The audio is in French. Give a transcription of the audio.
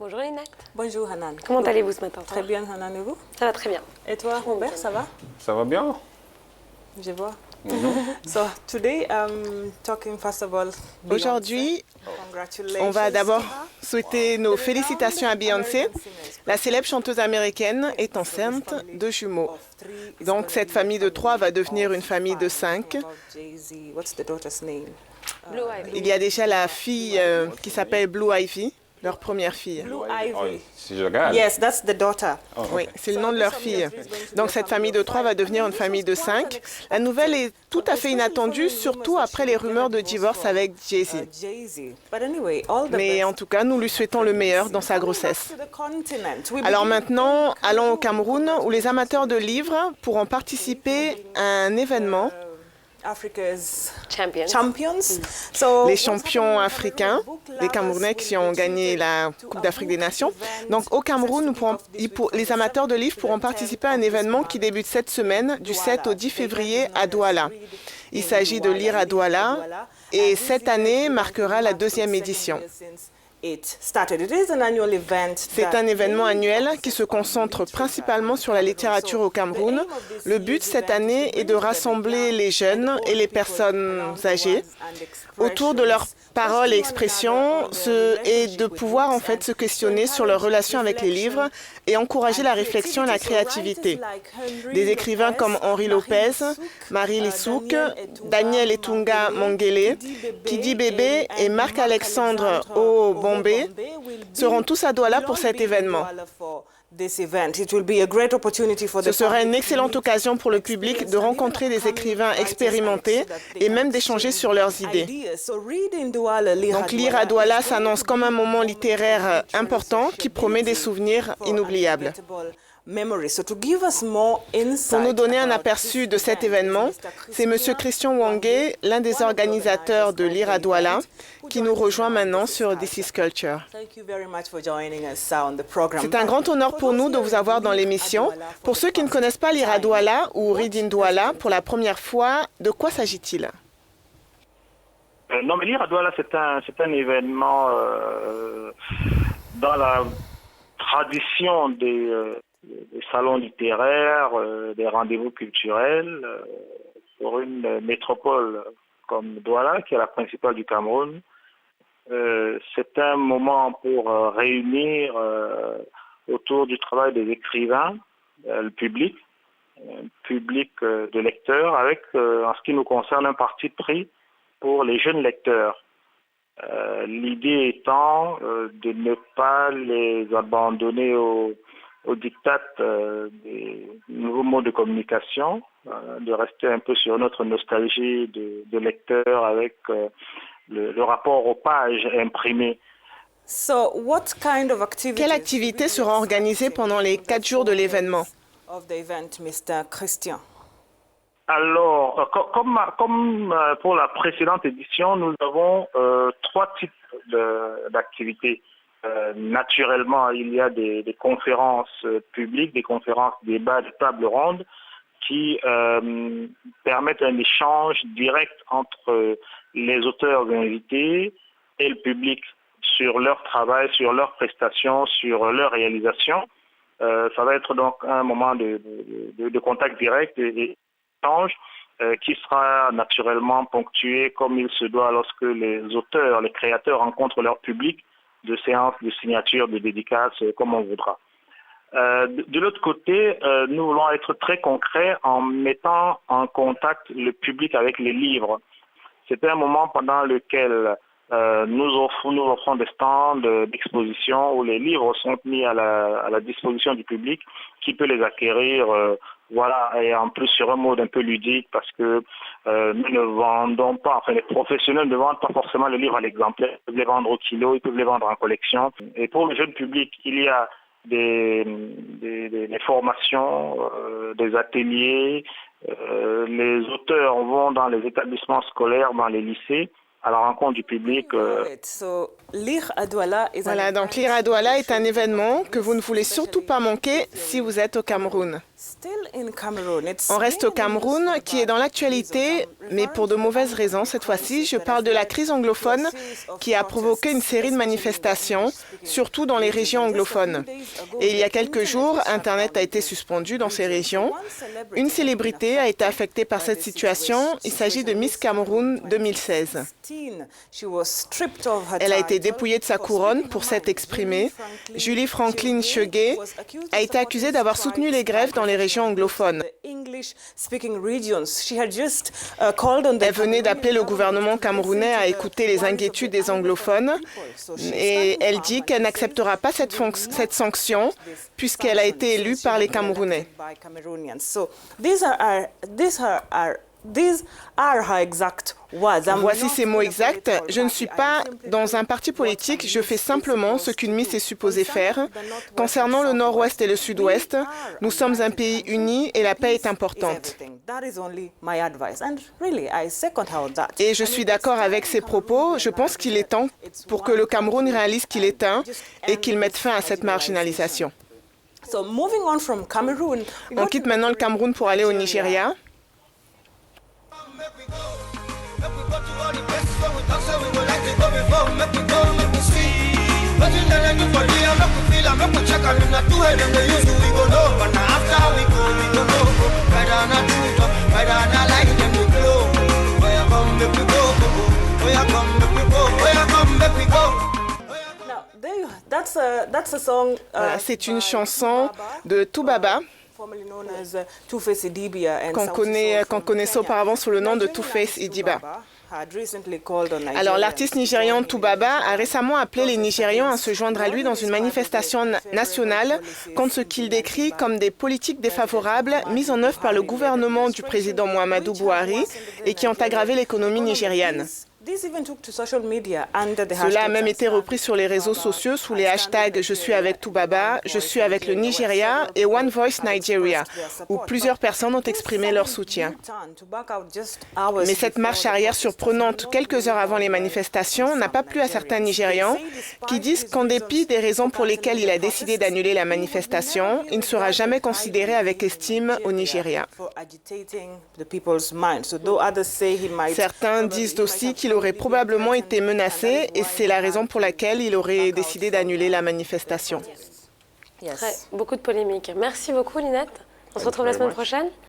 Bonjour Lynette. Bonjour Hanan. Comment allez-vous ce matin? Très bien Hanan, et vous? Ça va très bien. Et toi Robert, ça va? Ça va bien. Je vois. So today talking first of all. Aujourd'hui, on va d'abord souhaiter nos félicitations à Beyoncé. La célèbre chanteuse américaine est enceinte de jumeaux. Donc cette famille de 3 va devenir une famille de 5. Il y a déjà la fille qui s'appelle Blue Ivy, leur première fille. Blue Ivy. Si je regarde. Yes, that's the daughter. Oui, c'est le nom de leur fille. Donc cette famille de 3 va devenir une famille de 5. La nouvelle est tout à fait inattendue, surtout après les rumeurs de divorce avec Jay-Z. Mais en tout cas, nous lui souhaitons le meilleur dans sa grossesse. Alors maintenant, allons au Cameroun où les amateurs de livres pourront participer à un événement. Africa's Champions. Les champions africains, les Camerounais qui ont gagné la Coupe d'Afrique des Nations. Donc au Cameroun, les amateurs de livres pourront participer à un événement qui débute cette semaine, du 7 au 10 février à Douala. Il s'agit de Lire à Douala et cette année marquera la 2e édition. C'est un événement annuel qui se concentre principalement sur la littérature au Cameroun. Le but cette année est de rassembler les jeunes et les personnes âgées autour de leurs paroles et expressions et de pouvoir en fait se questionner sur leur relation avec les livres et encourager la réflexion et la créativité. Des écrivains comme Henri Lopez, Marie Lissouk, Daniel Etunga Mongele, Kidi Bébé et Marc-Alexandre Bombé seront tous à Douala pour cet événement. Ce sera une excellente occasion pour le public de rencontrer des écrivains expérimentés et même d'échanger sur leurs idées. Donc Lire à Douala s'annonce comme un moment littéraire important qui promet des souvenirs inoubliables. Pour nous donner un aperçu de cet événement, c'est M. Christian Wangé, l'un des organisateurs de Lire à Douala, qui nous rejoint maintenant sur This is Culture. C'est un grand honneur pour nous de vous avoir dans l'émission. Pour ceux qui ne connaissent pas Lire à Douala ou Read in Douala pour la première fois, de quoi s'agit-il? Non, mais Lire à Douala, c'est un événement dans la tradition des salons littéraires, des rendez-vous culturels pour une métropole comme Douala, qui est la principale du Cameroun. C'est un moment pour réunir autour du travail des écrivains le public de lecteurs, avec, en ce qui nous concerne, un parti pris pour les jeunes lecteurs. L'idée étant de ne pas les abandonner au diktat des nouveaux modes de communication, de rester un peu sur notre nostalgie de lecteur avec le rapport aux pages imprimées. Quelle activité sera organisée pendant les 4 jours de l'événement? Alors, comme pour la précédente édition, nous avons 3 types d'activités. Naturellement, il y a des conférences publiques, des conférences débats, des tables rondes qui permettent un échange direct entre les auteurs invités et le public sur leur travail, sur leurs prestations, sur leurs réalisations. Ça va être donc un moment de contact direct et d'échange qui sera naturellement ponctué comme il se doit lorsque les auteurs, les créateurs rencontrent leur public, de séances, de signatures, de dédicaces, comme on voudra. De l'autre côté, nous voulons être très concrets en mettant en contact le public avec les livres. C'est un moment pendant lequel nous offrons des stands d'exposition où les livres sont mis à la disposition du public qui peut les acquérir, et en plus sur un mode un peu ludique parce que nous ne vendons pas, enfin les professionnels ne vendent pas forcément les livres à l'exemplaire, ils peuvent les vendre au kilo, ils peuvent les vendre en collection. Et pour le jeune public, il y a des formations, des ateliers, les auteurs vont dans les établissements scolaires, dans les lycées, à la rencontre du public. Voilà, donc Lire à Douala est un événement que vous ne voulez surtout pas manquer si vous êtes au Cameroun. On reste au Cameroun, qui est dans l'actualité mais pour de mauvaises raisons cette fois-ci. Je parle de la crise anglophone qui a provoqué une série de manifestations, surtout dans les régions anglophones. Et il y a quelques jours, Internet a été suspendu dans ces régions. Une célébrité a été affectée par cette situation. Il s'agit de Miss Cameroun 2016. Elle a été dépouillée de sa couronne pour s'être exprimée. Julie Franklin Chege a été accusée d'avoir soutenu les grèves dans les régions anglophones. Elle venait d'appeler le gouvernement camerounais à écouter les inquiétudes des anglophones et elle dit qu'elle n'acceptera pas cette sanction puisqu'elle a été élue par les Camerounais. Voici ses mots exacts. Je ne suis pas dans un parti politique, je fais simplement ce qu'une Miss est supposée faire. Concernant le Nord-Ouest et le Sud-Ouest, nous sommes un pays uni et la paix est importante. Et je suis d'accord avec ces propos. Je pense qu'il est temps pour que le Cameroun réalise qu'il est un et qu'il mette fin à cette marginalisation. On quitte maintenant le Cameroun pour aller au Nigeria. Voilà, c'est une chanson de Toubaba qu'on connaissait auparavant sous le nom de Two-Face Idiba. Alors, l'artiste nigérian Toubaba a récemment appelé les Nigérians à se joindre à lui dans une manifestation nationale contre ce qu'il décrit comme des politiques défavorables mises en œuvre par le gouvernement du président Muhammadu Buhari et qui ont aggravé l'économie nigériane. Cela a même été repris sur les réseaux sociaux sous les hashtags « Je suis avec Toubaba »,« Je suis avec le Nigeria » et « One Voice Nigeria », où plusieurs personnes ont exprimé leur soutien. Mais cette marche arrière surprenante quelques heures avant les manifestations n'a pas plu à certains Nigérians qui disent qu'en dépit des raisons pour lesquelles il a décidé d'annuler la manifestation, il ne sera jamais considéré avec estime au Nigeria. Certains disent aussi qu'il aurait probablement été menacé et c'est la raison pour laquelle il aurait décidé d'annuler la manifestation. Beaucoup de polémiques. Merci beaucoup, Linette. On se retrouve la semaine prochaine.